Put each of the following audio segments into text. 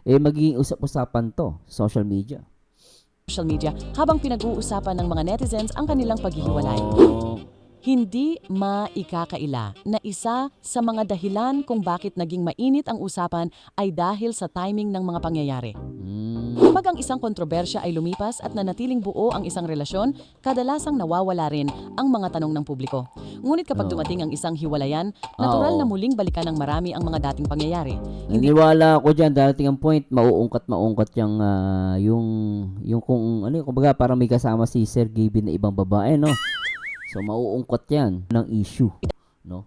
magiging usap-usapan to, social media. Habang pinag-uusapan ng mga netizens ang kanilang paghihiwalay. Oh. Hindi maikakaila na isa sa mga dahilan kung bakit naging mainit ang usapan ay dahil sa timing ng mga pangyayari. Kapag ang isang kontrobersya ay lumipas at nanatiling buo ang isang relasyon, kadalasang nawawala rin ang mga tanong ng publiko. Ngunit kapag dumating ang isang hiwalayan, natural na muling balikan ng marami ang mga dating pangyayari. Naniwala ako dyan, darating ang point, mauungkat yung kung ano, kumbaga parang may kasama si Sir Gaby na ibang babae, no? So, mauungkot yan ng issue, no?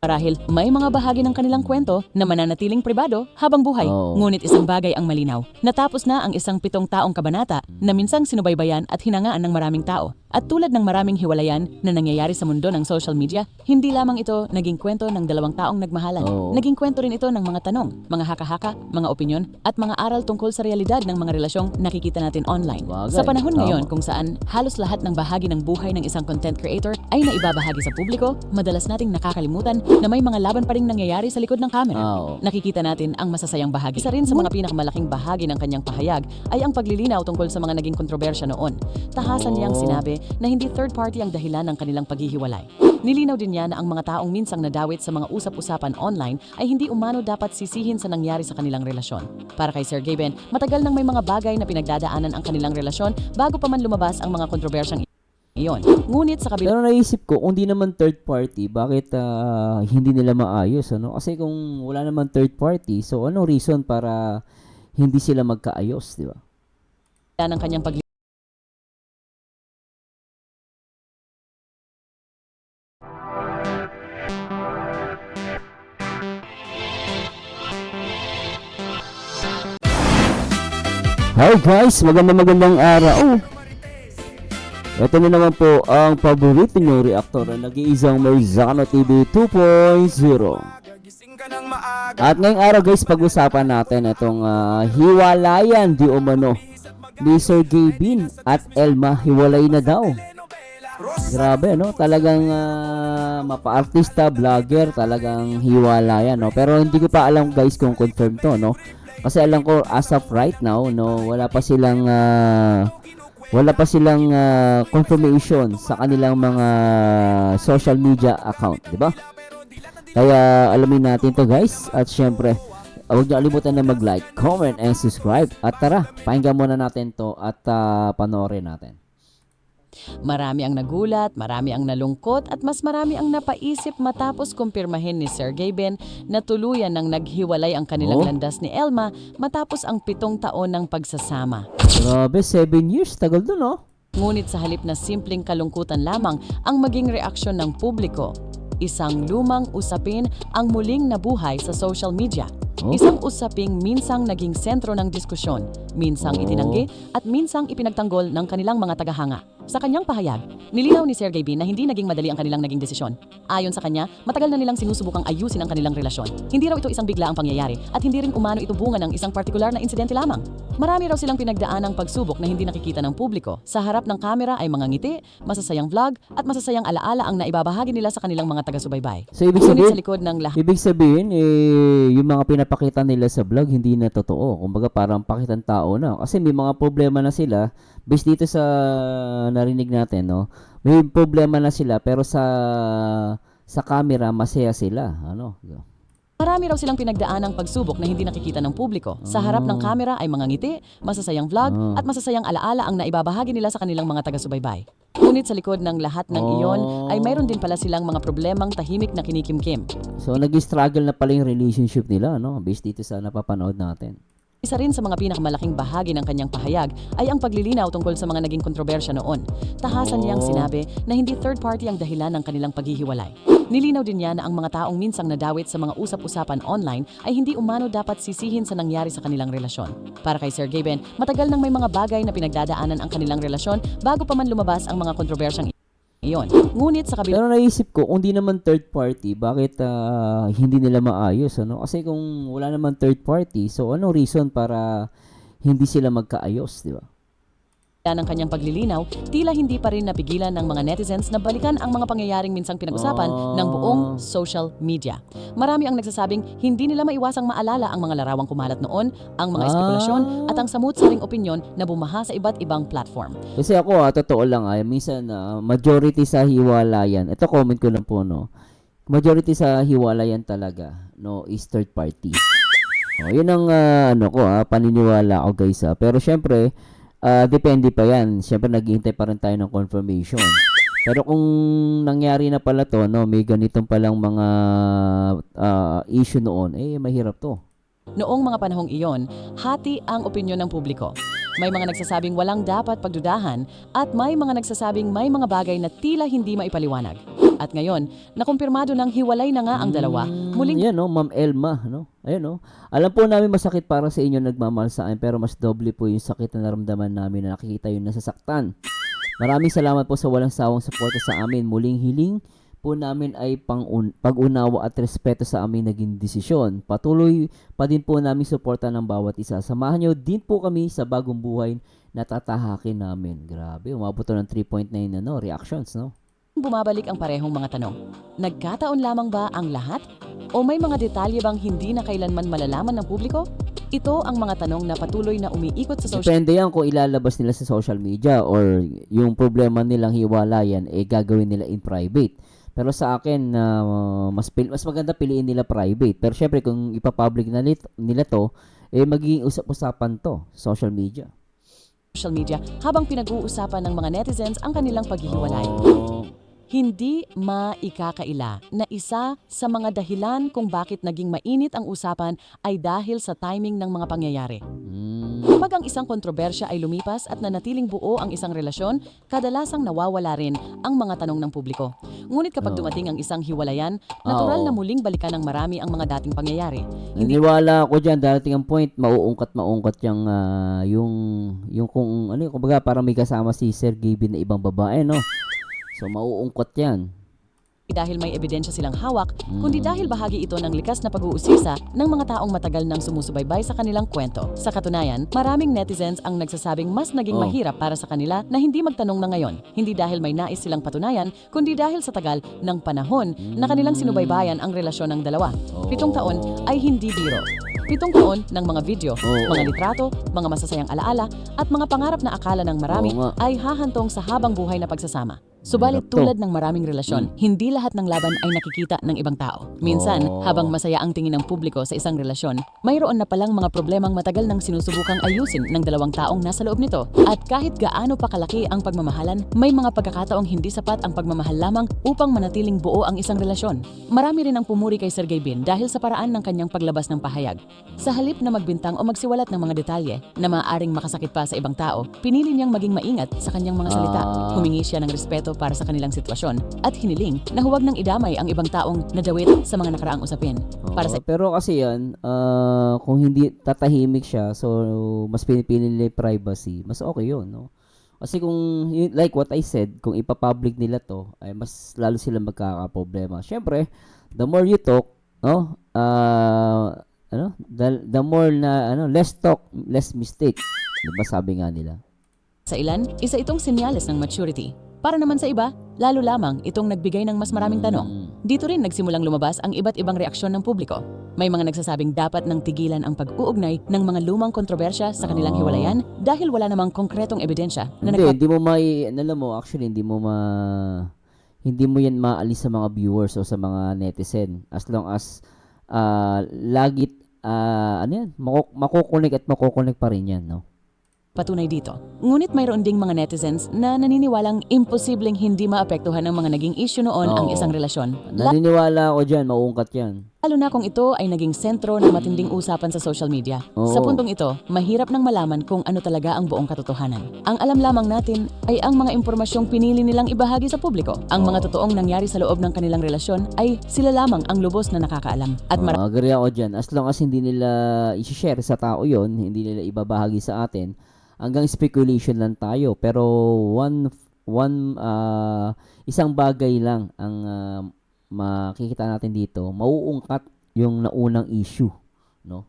Marahil may mga bahagi ng kanilang kwento na mananatiling pribado habang buhay. Ngunit isang bagay ang malinaw. Natapos na ang isang 7 taong kabanata na minsang sinubaybayan at hinangaan ng maraming tao. At tulad ng maraming hiwalayan na nangyayari sa mundo ng social media, hindi lamang ito naging kwento ng 2 taong nagmahalan. Naging kwento rin ito ng mga tanong, mga haka-haka, mga opinyon, at mga aral tungkol sa realidad ng mga relasyong nakikita natin online. Sa panahon ngayon kung saan halos lahat ng bahagi ng buhay ng isang content creator ay naibabahagi sa publiko, madalas nating nakakalimutan na may mga laban pa ring nangyayari sa likod ng camera. Nakikita natin ang masasayang bahagi. Isa rin sa mga pinakamalaking bahagi ng kanyang pahayag ay ang paglilinaw tungkol sa mga naging kontrobersya noon. Tahasan niyang sinabi na hindi third party ang dahilan ng kanilang paghihiwalay. Nilinaw din niya na ang mga taong minsang nadawit sa mga usap-usapan online ay hindi umano dapat sisihin sa nangyari sa kanilang relasyon. Para kay Sir Gaben, matagal nang may mga bagay na pinagdadaanan ang kanilang relasyon bago pa man lumabas ang mga kontrobersyang iyon. Ngunit sa kabila... Pero naisip ko, kung di naman third party, bakit hindi nila maayos, ano? Kasi kung wala naman third party, so anong reason para hindi sila magkaayos, di ba? ng kanyang Hi guys, magandang araw. Ito na naman po ang paborito nyo reaktor na nag-iisang Marzano TV 2.0. At ngayong araw guys, pag-usapan natin itong hiwalayan di umano ni Sir Gaby at Elma. Hiwalay na daw. Grabe, no? Talagang mapa-artista, vlogger, talagang hiwalayan, no? Pero hindi ko pa alam guys kung confirm to, no? Kasi alam ko as of right now, no, wala pa silang confirmation sa kanilang mga social media account, di ba? Kaya alamin natin to guys. At syempre, huwag niyo kalimutan na mag-like, comment, and subscribe. At tara, pakinggan muna natin to at panoorin natin. Marami ang nagulat, marami ang nalungkot at mas marami ang napaisip matapos kumpirmahin ni Sir Gaben na tuluyan nang naghiwalay ang kanilang landas ni Elma matapos ang 7 taon ng pagsasama. Grabe, 7 years, tagal dun, no? Ngunit sa halip na simpleng kalungkutan lamang ang maging reaksyon ng publiko, isang lumang usapin ang muling nabuhay sa social media. Isang usaping minsang naging sentro ng diskusyon, minsang itinanggi at minsang ipinagtanggol ng kanilang mga tagahanga. Sa kanyang pahayag, nilinaw ni Sir Gaby na hindi naging madali ang kanilang naging desisyon. Ayon sa kanya, matagal na nilang sinusubukang ayusin ang kanilang relasyon. Hindi raw ito isang bigla ang pangyayari at hindi rin umano ito bunga ng isang partikular na insidente lamang. Marami raw silang pinagdaanang pagsubok na hindi nakikita ng publiko. Sa harap ng kamera ay mga ngiti, masasayang vlog at masasayang alaala ang naibabahagi nila sa kanilang mga taga-subaybay. So ibig sabihin, sa likod ng lahat, yung mga pinapakita nila sa vlog hindi na totoo. Kumbaga parang pakitang tao na. Kasi may mga problema na sila. Based dito sa narinig natin, no? May problema na sila pero sa camera masaya sila, ano? marami raw silang pinagdaanang pagsubok na hindi nakikita ng publiko. Sa harap ng kamera ay mga ngiti, masasayang vlog at masasayang alaala ang naibabahagi nila sa kanilang mga taga-subaybay. Ngunit sa likod ng lahat ng iyon ay mayroon din pala silang mga problemang tahimik na kinikimkim. So nag-struggle na pala yung relationship nila, no? Based dito sa napapanood natin. Isa rin sa mga pinakamalaking bahagi ng kanyang pahayag ay ang paglilinaw tungkol sa mga naging kontrobersya noon. Tahasan niyang sinabi na hindi third party ang dahilan ng kanilang paghihiwalay. Nilinaw din niya na ang mga taong minsang nadawit sa mga usap-usapan online ay hindi umano dapat sisihin sa nangyari sa kanilang relasyon. Para kay Sir Gaben, matagal nang may mga bagay na pinagdadaanan ang kanilang relasyon bago pa man lumabas ang mga kontrobersyang iyon. Ngunit sa kabila... Pero naisip ko, kung di naman third party, bakit hindi nila maayos, ano? Kasi kung wala naman third party, so anong reason para hindi sila magkaayos, di ba? ng kanyang paglilinaw, tila hindi pa rin napigilan ng mga netizens na balikan ang mga pangyayaring minsang pinag-usapan ng buong social media. Marami ang nagsasabing hindi nila maiwasang maalala ang mga larawang kumalat noon, ang mga espekulasyon at ang samut-saring opinyon na bumaha sa iba't ibang platform. Kasi ako, totoo lang, minsan majority sa hiwalayan, ito comment ko lang po, no, majority sa hiwalayan talaga, no, is third party. Yun ang paniniwala ko, guys. Pero syempre, depende pa yan. Syempre, naghihintay pa rin tayo ng confirmation. Pero kung nangyari na pala to, no, may ganitong palang mga issue noon, mahirap to. Noong mga panahong iyon, hati ang opinyon ng publiko. May mga nagsasabing walang dapat pagdudahan at may mga nagsasabing may mga bagay na tila hindi maipaliwanag. At ngayon, nakumpirmado ng hiwalay na nga ang dalawa. Muling Yan, no, Ma'am Elma, no? Ayun, no. Alam po namin masakit para sa inyo nagmamahal sa akin, pero mas doble po yung sakit na naramdaman namin na nakikita yung nasasaktan. Maraming salamat po sa walang sawang suporta sa amin. Muling hiling po namin ay pag-unawa at respeto sa aming naging desisyon. Patuloy pa din po namin suporta ng bawat isa. Samahan nyo din po kami sa bagong buhay na tatahakin namin. Grabe, umabot to ng 3.9 reactions, no? bumabalik ang parehong mga tanong. Nagkataon lamang ba ang lahat? O may mga detalye bang hindi na kailanman malalaman ng publiko? Ito ang mga tanong na patuloy na umiikot sa social Depende yan kung ilalabas nila sa social media or yung problema nilang hiwalayan gagawin nila in private. Pero sa akin, mas maganda piliin nila private. Pero syempre kung ipapublic na nila to, magiging usap-usapan to sa social media. habang pinag-uusapan ng mga netizens ang kanilang paghihiwalay. Hindi maikakaila na isa sa mga dahilan kung bakit naging mainit ang usapan ay dahil sa timing ng mga pangyayari. Kapag ang isang kontrobersya ay lumipas at nanatiling buo ang isang relasyon, kadalasang nawawala rin ang mga tanong ng publiko. Ngunit kapag dumating ang isang hiwalayan, natural na muling balikan ng marami ang mga dating pangyayari. Niniwala ako diyan darating ang point mauungkat yung kung ano kumbaga parang may kasama si Sir Gavin na ibang babae, no? So mauungkot 'yan. Dahil may ebidensya silang hawak, kundi dahil bahagi ito ng likas na pag-uusisa ng mga taong matagal nang sumusubaybay sa kanilang kwento. Sa katunayan, maraming netizens ang nagsasabing mas naging mahirap para sa kanila na hindi magtanong na ngayon. Hindi dahil may nais silang patunayan, kundi dahil sa tagal ng panahon na kanilang sinubaybayan ang relasyon ng dalawa. 7 taon ay hindi biro. 7 taon ng mga video, mga litrato, mga masasayang alaala, at mga pangarap na akala ng marami ay hahantong sa habang buhay na pagsasama. Subalit tulad ng maraming relasyon, hindi lahat ng laban ay nakikita ng ibang tao. Minsan, habang masaya ang tingin ng publiko sa isang relasyon, mayroon na palang mga problemang matagal nang sinusubukang ayusin ng dalawang taong nasa loob nito. At kahit gaano pa kalaki ang pagmamahalan, may mga pagkakataong hindi sapat ang pagmamahal lamang upang manatiling buo ang isang relasyon. Marami rin ang pumuri kay Sir Gavin dahil sa paraan ng kanyang paglabas ng pahayag. Sa halip na magbintang o magsiwalat ng mga detalye na maaaring makasakit pa sa ibang tao, pinili niyang maging maingat sa kanyang mga salita. Humingi siya ng respeto para sa kanilang sitwasyon at hiniling na huwag nang idamay ang ibang taong nadawit sa mga nakaraang usapin. Pero kasi yan, kung hindi tatahimik siya, so mas pinipili nila yung privacy, mas okay yun, no? Kasi kung, like what I said, kung ipapublic nila to, ay mas lalo sila magkakaproblema. Siyempre, the more you talk, no? The more na, less talk, less mistake. Diba sabi nga nila? Sa ilan, isa itong senyales ng maturity. Para naman sa iba, lalo lamang itong nagbigay ng mas maraming tanong. Dito rin nagsimulang lumabas ang iba't ibang reaksyon ng publiko. May mga nagsasabing dapat nang tigilan ang pag-uugnay ng mga lumang kontrobersya sa kanilang hiwalayan dahil wala namang konkretong ebidensya na hindi mo yan maalis sa mga viewers o sa mga netizen as long as lagit makukunik at makukunik pa rin yan, no? Patunay dito. Ngunit mayroon ding mga netizens na naniniwalang imposibleng hindi maapektuhan ng mga naging issue noon ang isang relasyon. Naniniwala ako dyan, mauungkat yan. Lalo na kung ito ay naging sentro ng matinding usapan sa social media. Sa puntong ito, mahirap nang malaman kung ano talaga ang buong katotohanan. Ang alam lamang natin ay ang mga impormasyong pinili nilang ibahagi sa publiko. Ang mga totoong nangyari sa loob ng kanilang relasyon ay sila lamang ang lubos na nakakaalam. At agree ako dyan. As long as hindi nila i-share sa tao yon, hindi nila ibabahagi sa atin, hanggang speculation lang tayo. Pero isang bagay lang ang makikita natin dito, mauungkat yung naunang issue, no?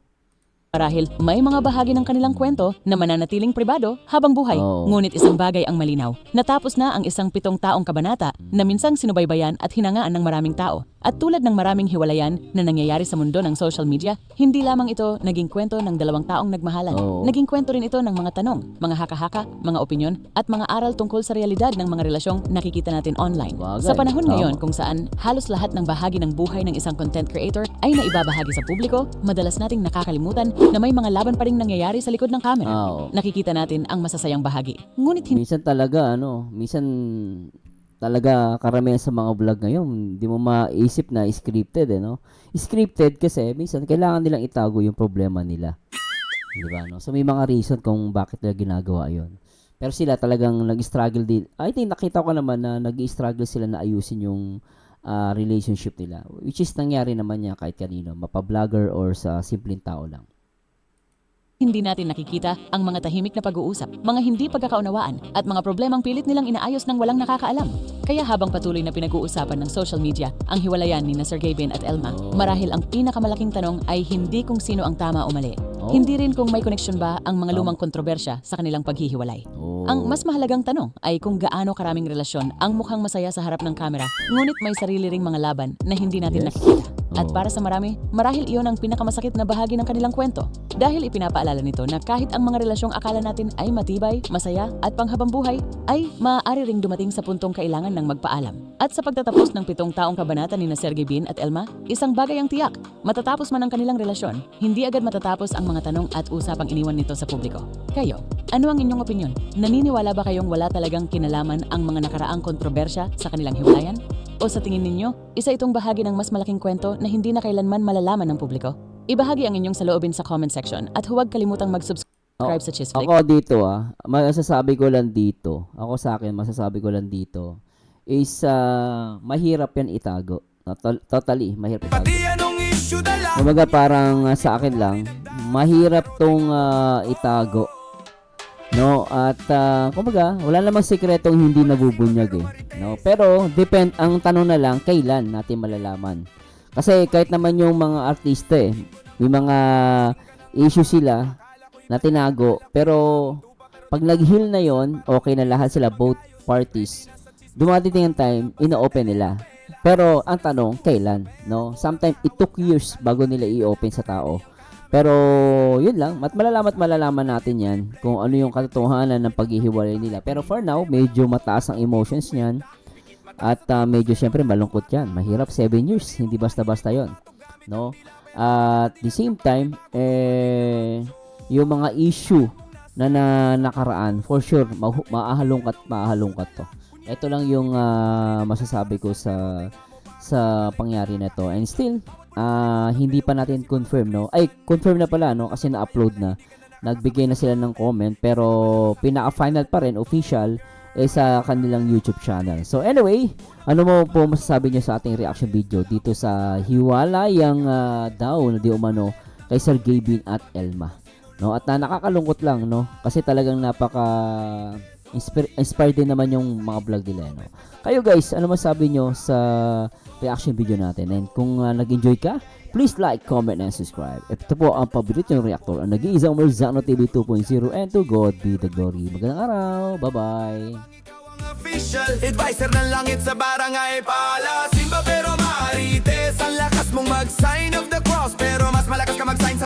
Marahil may mga bahagi ng kanilang kwento na mananatiling pribado habang buhay. Oo. Ngunit isang bagay ang malinaw. Natapos na ang isang 7 taong kabanata na minsang sinubaybayan at hinangaan ng maraming tao. At tulad ng maraming hiwalayan na nangyayari sa mundo ng social media, hindi lamang ito naging kwento ng 2 taong nagmahalan. Oo. Naging kwento rin ito ng mga tanong, mga haka-haka, mga opinyon, at mga aral tungkol sa realidad ng mga relasyong nakikita natin online. Bagay. Sa panahon Tama. ngayon kung saan halos lahat ng bahagi ng buhay ng isang content creator ay naibabahagi sa publiko, madalas nating nakakalimutan na may mga laban pa ring nangyayari sa likod ng camera. Oo. Nakikita natin ang masasayang bahagi. Ngunit Minsan talaga, minsan talaga karamihan sa mga vlog ngayon, hindi mo maisip na scripted, no? Scripted kasi minsan kailangan nilang itago yung problema nila. Di ba, no? So may mga reason kung bakit nila ginagawa yon. Pero sila talagang nag-struggle din. I think nakita ko naman na nag-struggle sila na ayusin yung relationship nila. Which is nangyari naman niya kahit kanino, mapa-vlogger or sa simpleng tao lang. hindi natin nakikita ang mga tahimik na pag-uusap, mga hindi pagkakaunawaan, at mga problemang pilit nilang inaayos ng walang nakakaalam. Kaya habang patuloy na pinag-uusapan ng social media ang hiwalayan ni Sergey Bin at Elma, marahil ang pinakamalaking tanong ay hindi kung sino ang tama o mali. Hindi rin kung may koneksyon ba ang mga lumang kontrobersya sa kanilang paghihiwalay. Ang mas mahalagang tanong ay kung gaano karaming relasyon ang mukhang masaya sa harap ng kamera, ngunit may sarili ring mga laban na hindi natin nakikita. At para sa marami, marahil iyon ang pinakamasakit na bahagi ng kanilang kwento. Dahil ipinapaalala nito na kahit ang mga relasyong akala natin ay matibay, masaya at panghabang buhay, ay maaari ring dumating sa puntong kailangan ng magpaalam. At sa pagtatapos ng 7 taong kabanata ni Sergey Bin at Elma, isang bagay ang tiyak, matatapos man ang kanilang relasyon, hindi agad matatapos ang mga tanong at usapang iniwan nito sa publiko. Kayo, ano ang inyong opinyon? Naniniwala ba kayong wala talagang kinalaman ang mga nakaraang kontrobersya sa kanilang hiwalayan? O sa tingin ninyo, isa itong bahagi ng mas malaking kwento na hindi na kailanman malalaman ng publiko? Ibahagi ang inyong saloobin sa comment section at huwag kalimutang mag-subscribe sa Chisflick. Ako dito masasabi ko lang dito, masasabi ko lang dito is mahirap yan itago. Totally, mahirap itago. Kumbaga parang sa akin lang, mahirap tong itago. No, at kumbaga, wala namang sikretong hindi nabubunyag no? Pero ang tanong na lang kailan natin malalaman. Kasi kahit naman yung mga artista may mga issue sila na tinago, pero pag nag-heal na yon, okay na lahat sila, both parties. Dumadating ang time, ina-open nila. Pero ang tanong, kailan, no? Sometimes it took years bago nila i-open sa tao. Pero yun lang, malalaman natin yan kung ano yung katotohanan ng paghihiwalay nila. Pero for now, medyo mataas ang emotions niyan. At medyo syempre malungkot yan. Mahirap 7 years, hindi basta-basta yon, no? At the same time, yung mga issue na nakaraan, for sure, maahalungkat to. Ito lang yung masasabi ko sa pangyari na to. And still, hindi pa natin confirm, no? Ay, confirm na pala, no? Kasi na-upload na. Nagbigay na sila ng comment, pero pinaka-final pa rin, official, sa kanilang YouTube channel. So anyway, ano mo po masasabi niyo sa ating reaction video dito sa hiwalayang daw na di umano kay Sergey Bin at Elma, no? At nakakalungkot lang, no? Kasi talagang inspired din naman yung mga vlog nila, no? Kayo guys, ano masasabi niyo sa reaction video natin? And kung nag-enjoy ka, please like, comment, and subscribe. Ito po ang paborito yung reactor, ang nag-iisang Marzano TV 2.0, and to God be the glory. Magandang araw, bye-bye. Official advisor ng langit sa barangay pala. Simba pero marites, ang lakas mong mag-sign of the cross, pero mas malakas ka mag-sign sa